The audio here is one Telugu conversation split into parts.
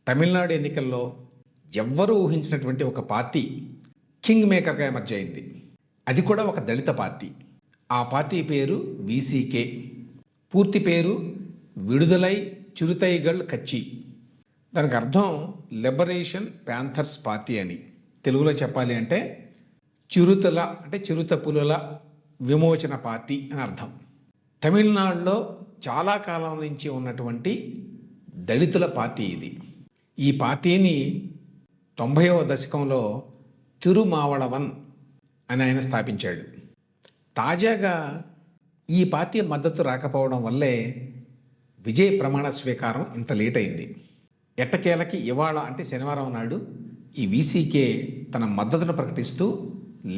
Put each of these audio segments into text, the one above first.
తమిళనాడు ఎన్నికల్లో ఎవ్వరూ ఊహించినటువంటి ఒక పార్టీ కింగ్ మేకర్గా ఎమర్జ్ అయింది. అది కూడా ఒక దళిత పార్టీ. ఆ పార్టీ పేరు వీసీకే. పూర్తి పేరు విడుదలై చిరుతైగళ్ కచ్చి. దానికి అర్థం లిబరేషన్ ప్యాంథర్స్ పార్టీ అని. తెలుగులో చెప్పాలి అంటే చిరుతల అంటే చిరుత పులుల విమోచన పార్టీ అని అర్థం. తమిళనాడులో చాలా కాలం నుంచి ఉన్నటువంటి దళితుల పార్టీ ఇది. ఈ పార్టీని 90వ దశకంలో తిరుమావళవన్ అని ఆయన స్థాపించాడు. తాజాగా ఈ పార్టీ మద్దతు రాకపోవడం వల్లే విజయ్ ప్రమాణ స్వీకారం ఇంత లేట్ అయింది. ఎట్టకేలకి ఇవాళ అంటే శనివారం నాడు ఈ వీసీకే తన మద్దతును ప్రకటిస్తూ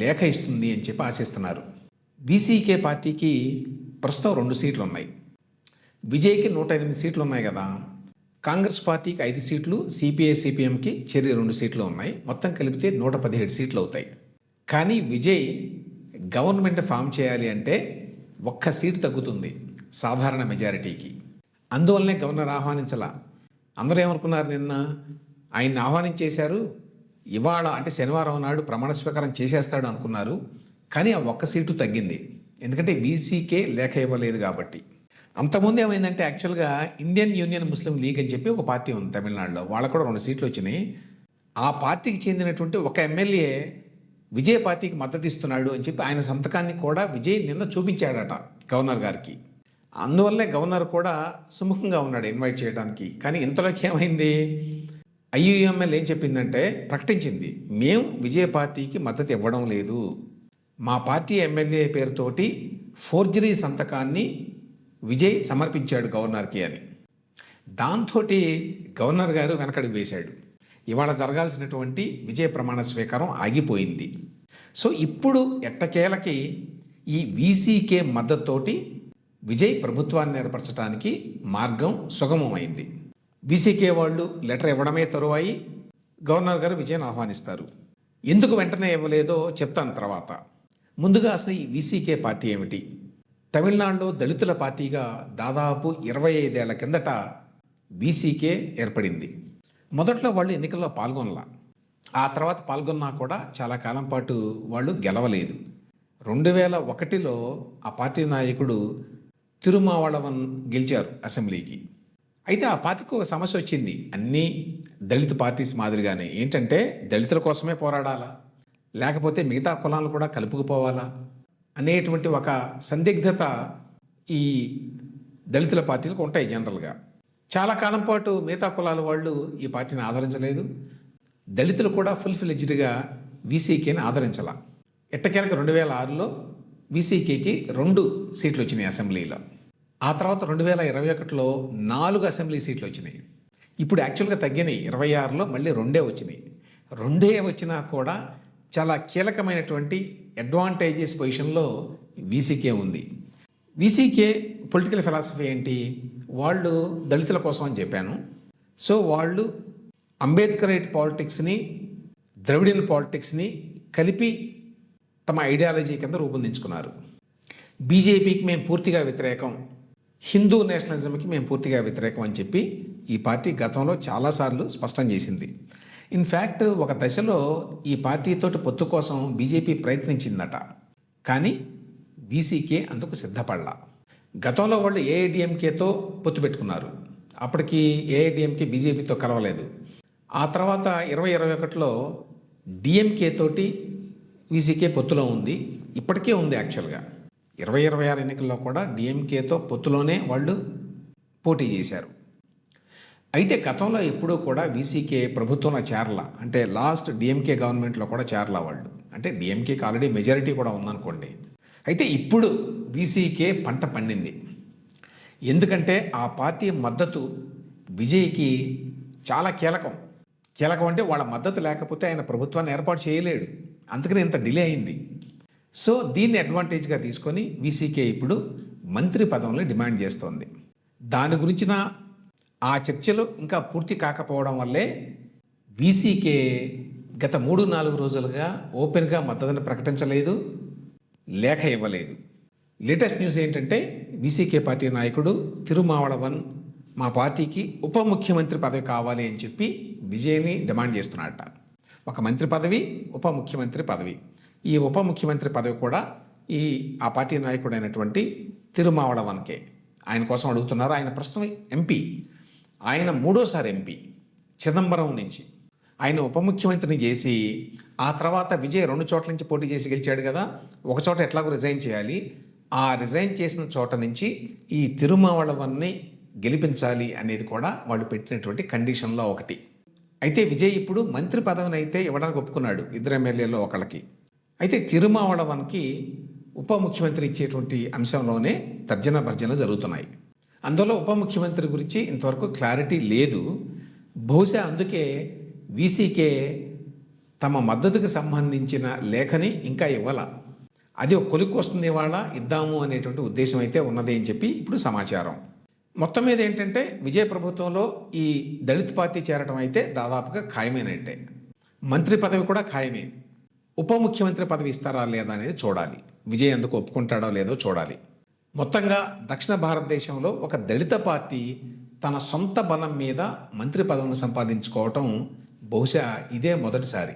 లేఖ ఇస్తుంది అని చెప్పి ఆశిస్తున్నారు. వీసీకే పార్టీకి ప్రస్తుతం 2 సీట్లు ఉన్నాయి. విజయ్కి 108 సీట్లు ఉన్నాయి కదా. కాంగ్రెస్ పార్టీకి 5 సీట్లు, సిపిఐ సిపిఎంకి చెరి 2 సీట్లు ఉన్నాయి. మొత్తం కలిపితే 117 సీట్లు అవుతాయి. కానీ విజయ్ గవర్నమెంట్ ఫామ్ చేయాలి అంటే 1 సీటు తగ్గుతుంది సాధారణ మెజారిటీకి. అందువల్లనే గవర్నర్ ఆహ్వానించాల. అందరూ ఏమనుకున్నారు, నిన్న ఆయన్ని ఆహ్వానించేశారు, ఇవాళ అంటే శనివారం నాడు ప్రమాణ స్వీకారం చేసేస్తాడు అనుకున్నారు. కానీ ఆ 1 సీటు తగ్గింది, ఎందుకంటే వీసీకే లేఖ ఇవ్వలేదు కాబట్టి. అంతకుముందు ఏమైందంటే యాక్చువల్గా ఇండియన్ యూనియన్ ముస్లిం లీగ్ అని చెప్పి ఒక పార్టీ ఉంది తమిళనాడులో. వాళ్ళకు కూడా 2 సీట్లు వచ్చినాయి. ఆ పార్టీకి చెందినటువంటి ఒక ఎమ్మెల్యే విజయ్ పార్టీకి మద్దతు ఇస్తున్నాడు అని చెప్పి ఆయన సంతకాన్ని కూడా విజయ్ నిన్న చూపించాడట గవర్నర్ గారికి. అందువల్లే గవర్నర్ కూడా సుముఖంగా ఉన్నాడు ఇన్వైట్ చేయడానికి. కానీ ఇంతలోకి ఏమైంది, ఐయుఎంఎల్ ఏం చెప్పిందంటే ప్రకటించింది, మేము విజయ్ పార్టీకి మద్దతు ఇవ్వడం లేదు, మా పార్టీ ఎమ్మెల్యే పేరుతోటి ఫోర్జరీ సంతకాన్ని విజయ్ సమర్పించాడు గవర్నర్కి అని. దాంతో గవర్నర్ గారు వెనకడుగు వేశాడు. ఇవాళ జరగాల్సినటువంటి విజయ ప్రమాణ స్వీకారం ఆగిపోయింది. సో ఇప్పుడు ఎట్టకేలకి ఈ వీసీకే మద్దతుతోటి విజయ్ ప్రభుత్వాన్ని ఏర్పరచడానికి మార్గం సుగమమైంది. వీసీకే వాళ్ళు లెటర్ ఇవ్వడమే తరువాయి గవర్నర్ గారు విజయ్ని ఆహ్వానిస్తారు. ఎందుకు వెంటనే ఇవ్వలేదో చెప్తాను తర్వాత. ముందుగా అసలు ఈ వీసీకే పార్టీ ఏమిటి? తమిళనాడులో దళితుల పార్టీగా దాదాపు 25 ఏళ్ల కిందట వీసీకే ఏర్పడింది. మొదట్లో వాళ్ళు ఎన్నికల్లో పాల్గొనలా. ఆ తర్వాత పాల్గొన్నా కూడా చాలా కాలం పాటు వాళ్ళు గెలవలేదు. 2001లో ఆ పార్టీ నాయకుడు తిరుమావళవన్ గెలిచారు అసెంబ్లీకి. అయితే ఆ పార్టీకి ఒక సమస్య వచ్చింది, అన్నీ దళిత పార్టీస్ మాదిరిగానే. ఏంటంటే దళితుల కోసమే పోరాడాలా, లేకపోతే మిగతా కులాలను కూడా కలుపుకుపోవాలా అనేటువంటి ఒక సందిగ్ధత ఈ దళితుల పార్టీలకు ఉంటాయి జనరల్గా. చాలా కాలం పాటు మిగతా కులాల వాళ్ళు ఈ పార్టీని ఆదరించలేదు. దళితులు కూడా ఫుల్ఫిలెడ్జ్డ్గా వీసీకేని ఆదరించాల. ఎట్టకేలకు 2006లో వీసీకేకి 2 సీట్లు వచ్చినాయి అసెంబ్లీలో. ఆ తర్వాత 2021లో 4 అసెంబ్లీ సీట్లు వచ్చినాయి. ఇప్పుడు యాక్చువల్గా తగ్గినాయి, 26లో మళ్ళీ 2 వచ్చినాయి. 2 వచ్చినా కూడా చాలా కీలకమైనటువంటి అడ్వాంటేజెస్ పొజిషన్లో వీసీకే ఉంది. వీసీకే పొలిటికల్ ఫిలాసఫీ ఏంటి? వాళ్ళు దళితుల కోసం అని చెప్పాను. సో వాళ్ళు అంబేద్కరైట్ పాలిటిక్స్ని ద్రవిడియన్ పాలిటిక్స్ని కలిపి తమ ఐడియాలజీ కింద రూపొందించుకున్నారు. బీజేపీకి మేము పూర్తిగా వ్యతిరేకం, హిందూ నేషనలిజంకి మేము పూర్తిగా వ్యతిరేకం అని చెప్పి ఈ పార్టీ గతంలో చాలాసార్లు స్పష్టం చేసింది. ఇన్ఫ్యాక్ట్ ఒక దశలో ఈ పార్టీతోటి పొత్తు కోసం బీజేపీ ప్రయత్నించిందట, కానీ వీసీకే అందుకు సిద్ధపడలా. గతంలో వాళ్ళు ఏఐడిఎంకేతో పొత్తు పెట్టుకున్నారు. అప్పటికి ఏఐడిఎంకే బీజేపీతో కలవలేదు. ఆ తర్వాత 2021లో డిఎంకే తోటి వీసీకే పొత్తులో ఉంది, ఇప్పటికే ఉంది. యాక్చువల్గా 2026 ఎన్నికల్లో కూడా డిఎంకేతో పొత్తులోనే వాళ్ళు పోటీ చేశారు. అయితే గతంలో ఎప్పుడూ కూడా వీసీకే ప్రభుత్వంలో చేరలా, అంటే లాస్ట్ డిఎంకే గవర్నమెంట్లో కూడా చేరలా వాళ్ళు. అంటే డిఎంకేకి ఆల్రెడీ మెజారిటీ కూడా ఉందనుకోండి. అయితే ఇప్పుడు వీసీకే పంట పండింది. ఎందుకంటే ఆ పార్టీ మద్దతు విజయ్కి చాలా కీలకం. అంటే వాళ్ళ మద్దతు లేకపోతే ఆయన ప్రభుత్వాన్ని ఏర్పాటు చేయలేడు. అందుకని ఇంత డిలే అయింది. సో దీన్ని అడ్వాంటేజ్గా తీసుకొని వీసీకే ఇప్పుడు మంత్రి పదవుల్ని డిమాండ్ చేస్తోంది. దాని గురించిన ఆ చర్చలు ఇంకా పూర్తి కాకపోవడం వల్లే వీసీకే గత 3-4 రోజులుగా ఓపెన్గా మద్దతును ప్రకటించలేదు, లేఖ ఇవ్వలేదు. లేటెస్ట్ న్యూస్ ఏంటంటే వీసీకే పార్టీ నాయకుడు తిరుమావళవన్ మా పార్టీకి ఉప ముఖ్యమంత్రి పదవి కావాలి అని చెప్పి విజయ్ని డిమాండ్ చేస్తున్నాడట. ఒక మంత్రి పదవి, ఉప ముఖ్యమంత్రి పదవి. ఈ ఉప ముఖ్యమంత్రి పదవి కూడా ఆ పార్టీ నాయకుడైనటువంటి తిరుమావళవన్కే ఆయన కోసం అడుగుతున్నారు. ఆయన ప్రస్తుతం ఎంపీ, ఆయన మూడోసారి ఎంపీ చిదంబరం నుంచి. ఆయన ఉప ముఖ్యమంత్రిని చేసి ఆ తర్వాత విజయ్ 2 చోట్ల నుంచి పోటీ చేసి గెలిచాడు కదా, ఒక చోట ఎట్లాగో రిజైన్ చేయాలి. ఆ రిజైన్ చేసిన చోట నుంచి ఈ తిరుమావళవన్ని గెలిపించాలి అనేది కూడా వాళ్ళు పెట్టినటువంటి కండిషన్లో ఒకటి. అయితే విజయ్ ఇప్పుడు మంత్రి పదవిని అయితే ఇవ్వడానికి ఒప్పుకున్నాడు 2 ఎమ్మెల్యేలో ఒకళ్ళకి. అయితే తిరుమావళవన్కి ఉప ముఖ్యమంత్రి ఇచ్చేటువంటి అంశంలోనే తర్జన భర్జన జరుగుతున్నాయి. అందులో ఉప ముఖ్యమంత్రి గురించి ఇంతవరకు క్లారిటీ లేదు. బహుశా అందుకే వీసీకే తమ మద్దతుకు సంబంధించిన లేఖని ఇంకా ఇవ్వాల. అది ఒక కొలిక్కి వస్తుంది, ఇవాళ ఇద్దాము అనేటువంటి ఉద్దేశం అయితే ఉన్నది అని చెప్పి ఇప్పుడు సమాచారం. మొత్తం మీద ఏంటంటే విజయ ప్రభుత్వంలో ఈ దళిత్ పార్టీ చేరడం అయితే దాదాపుగా ఖాయమేనంటే. మంత్రి పదవి కూడా ఖాయమే. ఉప ముఖ్యమంత్రి పదవి ఇస్తారా లేదా అనేది చూడాలి. విజయ్ ఎందుకు ఒప్పుకుంటాడో లేదో చూడాలి. మొత్తంగా దక్షిణ భారతదేశంలో ఒక దళిత పార్టీ తన సొంత బలం మీద మంత్రి పదవిని సంపాదించుకోవటం బహుశా ఇదే మొదటిసారి.